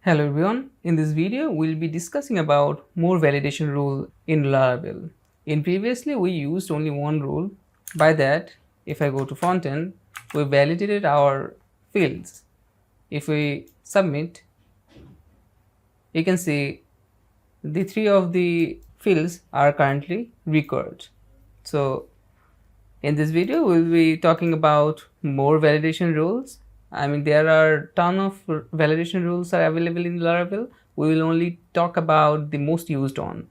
Hello everyone, in this video we'll be discussing about more validation rule in Laravel. In previously we used only one rule. By that, if I go to front end, we validated our fields. If we submit, you can see the three of the fields are currently recurred. So in this video we'll be talking about more validation rules. There are ton of validation rules are available in Laravel. We will only talk about the most used one.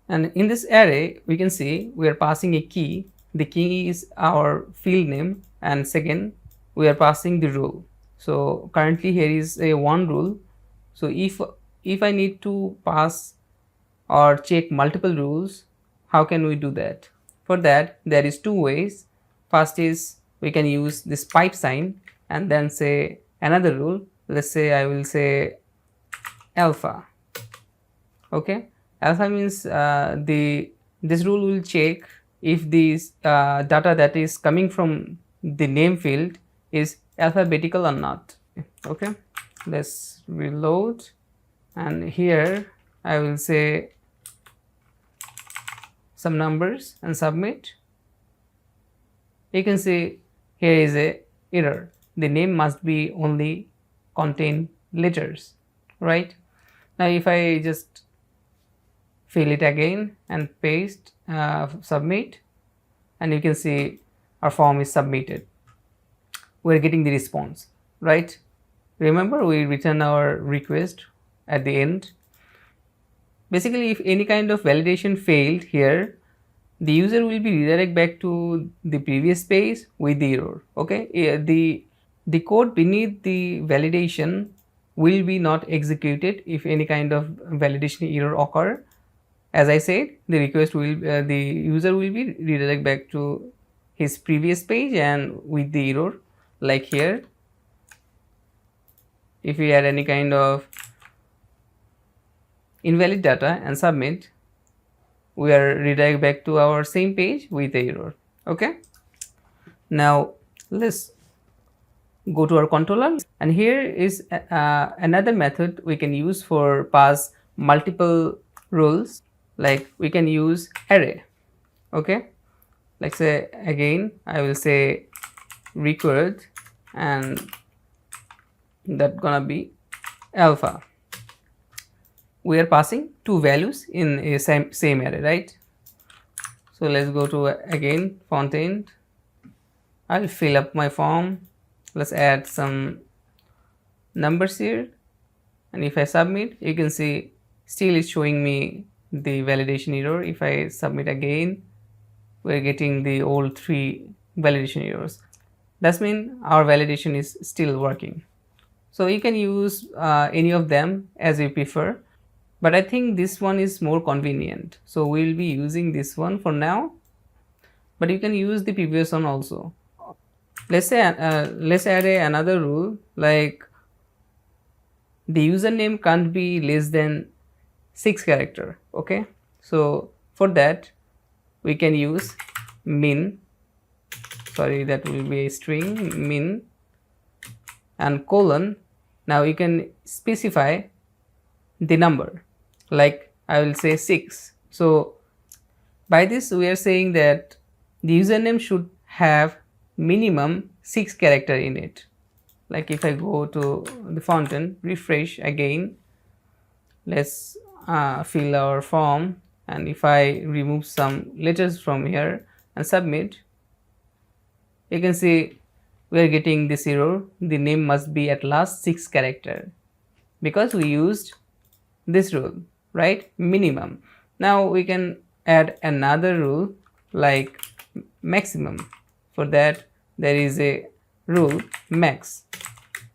And in this array, we can see we are passing a key. The key is our field name, and second, we are passing the rule. So currently here is a one rule. So if I need to pass or check multiple rules, how can we do that? For that, there is two ways. First is we can use this pipe sign and then say another rule. Let's say I will say alpha. Okay, alpha means this rule will check if this data that is coming from the name field is alphabetical or not. Okay, let's reload, and here I will say some numbers and submit. You can see here is a error. The name must be only contain letters, right? Now if I just fill it again and paste, submit, and you can see our form is submitted. We're getting the response, right? Remember, we return our request at the end. Basically, if any kind of validation failed here, the user will be redirected back to the previous page with the error. Okay, the code beneath the validation will be not executed if any kind of validation error occur. As I said, the request will the user will be redirected back to his previous page and with the error, like here. If we add any kind of invalid data and submit, we are redirected back to our same page with the error. Okay, now let's go to our controller, and here is another method we can use for pass multiple rules. Like we can use array. Okay, let's say again I will say required, and that gonna be alpha. We are passing two values in a same array, right? So let's go to again front end. I'll fill up my form. Let's add some numbers here, and if I submit, you can see still it's showing me the validation error. If I submit again, we're getting the old three validation errors. That means our validation is still working. So you can use any of them as you prefer, but I think this one is more convenient, so we'll be using this one for now, but you can use the previous one also. Let's say let's add another rule, like the username can't be less than 6 character. Okay, so for that we can use min, sorry, that will be a string, min and colon. Now you can specify the number, like I will say 6. So by this we are saying that the username should have minimum 6 character in it. Like if I go to the front end, refresh again, let's fill our form, and if I remove some letters from here and submit, you can see we are getting this error. The name must be at last 6 character, because we used this rule, right, minimum. Now we can add another rule like maximum. For that there is a rule max,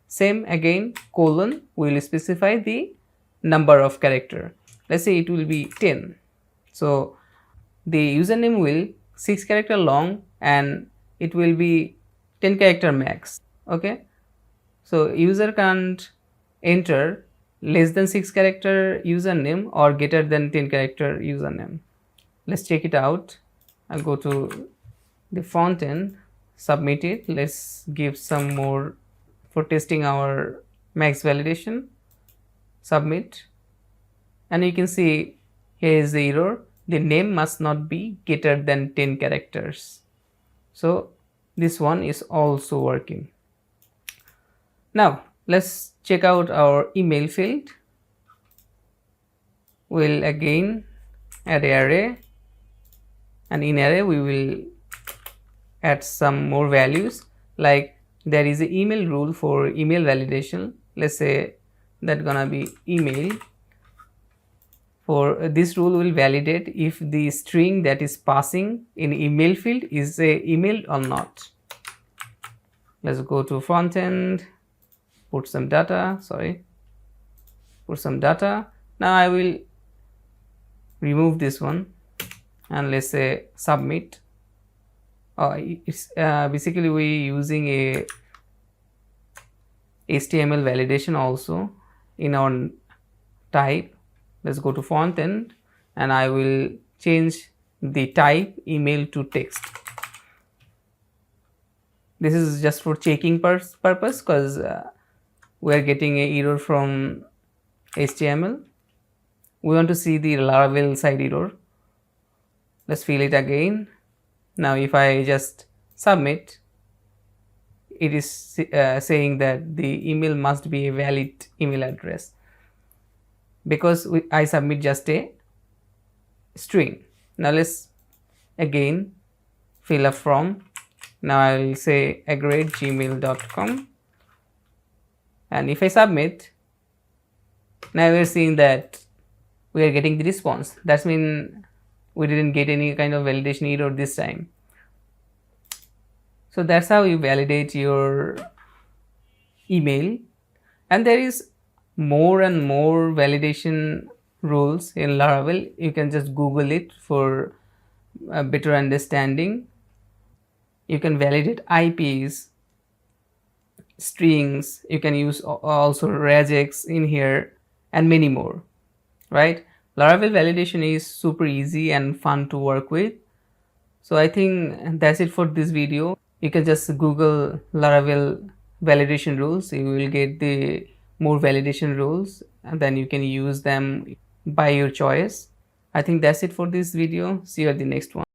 same again, colon, we will specify the number of character. Let's say it will be 10. So the username will 6 character long and it will be 10 character max. Okay, so user can't enter less than 6 character username or greater than 10 character username. Let's check it out. I'll go to the front end, submit it. Let's give some more for testing our max validation. submit, and you can see here is the error, the name must not be greater than 10 characters. So this one is also working. Now let's check out our email field. We'll again add array, and in array we will add some more values, like there is an email rule for email validation. Let's say that gonna be email. For this rule will validate if the string that is passing in email field is a email or not. Let's go to front end, put some data, Now I will remove this one, and let's say submit. It's basically we using a HTML validation also in our type. Let's go to font end, and I will change the type email to text. This is just for checking purpose, because we are getting a error from HTML. We want to see the Laravel side error. Let's fill it again. Now if I just submit, it is saying that the email must be a valid email address, because I submit just a string. Now let's again fill a form. Now I will say @gmail.com, and if I submit, now we are seeing that we are getting the response. That means we didn't get any kind of validation error this time. So that's how you validate your email. And there is more and more validation rules in Laravel. You can just Google it for a better understanding. You can validate IPs, strings, you can use also regex in here, and many more, right? Laravel validation is super easy and fun to work with. So I think that's it for this video. You can just Google Laravel validation rules. You will get the more validation rules, and then you can use them by your choice. I think that's it for this video. See you at the next one.